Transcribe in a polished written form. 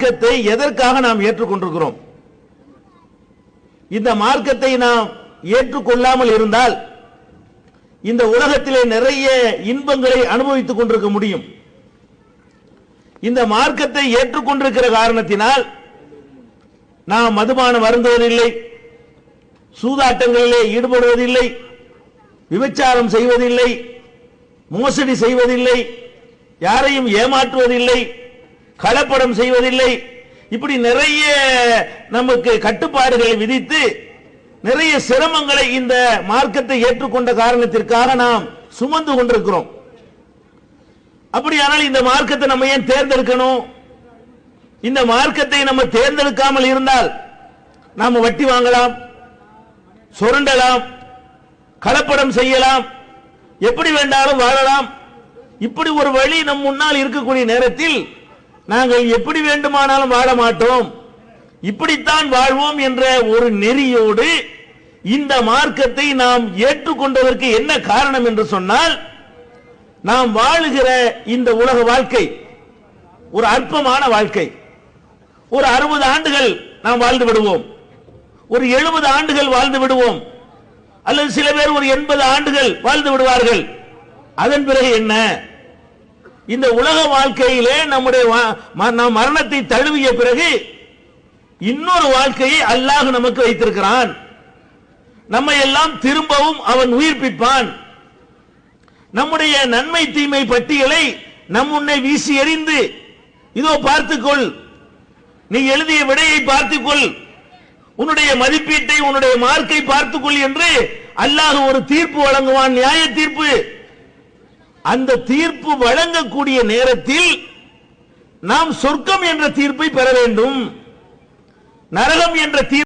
மார்க்கத்தை எதற்காக நாம் ஏற்றுக்கொண்டிருக்கிறோம்? இந்த மார்க்கத்தை நாம் ஏற்றுக்கொள்ளாமல் இருந்தால் இந்த உலகத்திலே நிறைய இன்பங்களை அனுபவித்துக் கொண்டிருக்க முடியும். இந்த மார்க்கத்தை ஏற்றுக்கொண்டிருக்கிற காரணத்தினால் நாம் மதுபானம் அருந்துவதில்லை, சூதாட்டங்களிலே ஈடுபடுவதில்லை, விபச்சாரம் செய்வதில்லை, மோசடி செய்வதில்லை, யாரையும் ஏமாற்றுவதில்லை, கலப்படம் செய்வதில்லை. இப்படி நிறைய நமக்கு கட்டுப்பாடுகளை விதித்து நிறைய சிரமங்களை இந்த மார்க்கத்தை ஏற்றுக்கொண்ட காரணத்திற்காக நாம் சுமந்து கொண்டிருக்கிறோம். அப்படியானால் இந்த மார்க்கத்தை நம்ம ஏன் தேர்ந்தெடுக்கணும்? இந்த மார்க்கத்தை நம்ம தேர்ந்தெடுக்காமல் இருந்தால் நாம வட்டி வாங்கலாம், சுரண்டலாம், கலப்படம் செய்யலாம், எப்படி வேண்டாலும் வாழலாம். இப்படி ஒரு வழி நம் முன்னால் இருக்கக்கூடிய நேரத்தில் நாங்கள் எப்படி வேண்டுமானாலும் வாழ மாட்டோம், இப்படித்தான் வாழ்வோம் என்ற ஒரு நெறியோடு இந்த மார்க்கத்தை நாம் ஏற்றுக்கொண்டதற்கு என்ன காரணம் என்று சொன்னால், நாம் வாழுகிற இந்த உலக வாழ்க்கை ஒரு அற்பமான வாழ்க்கை. ஒரு 60 ஆண்டுகள் நாம் வாழ்ந்து விடுவோம், ஒரு 70 ஆண்டுகள் வாழ்ந்து விடுவோம், அல்லது சில பேர் ஒரு 80 ஆண்டுகள் வாழ்ந்து விடுவார்கள். அதன் பிறகு என்ன? இந்த உலக வாழ்க்கையிலே நம்முடைய நாம் மரணத்தை தழுவிய பிறகு இன்னொரு வாழ்க்கையை அல்லாஹ் நமக்கு வைத்திருக்கிறான். நம்மை எல்லாம் திரும்பவும் அவன் உயிர்ப்பிப்பான். நம்முடைய நன்மை தீமை பட்டியலை நம் முன்னே வீசி எறிந்து, இதோ பார்த்துக்கொள், நீ எழுதிய விடையை பார்த்துக்கொள், உன்னுடைய மதிப்பீட்டை, உன்னுடைய மார்க்கை பார்த்துக்கொள் என்று அல்லாஹ் ஒரு தீர்ப்பு வழங்குவான், நியாய தீர்ப்பு. அந்த தீர்ப்பு வழங்கக்கூடிய நேரத்தில் நாம் சொர்க்கம் என்ற தீர்ப்பை பெற வேண்டும், நரகம் என்ற தீர்ப்பு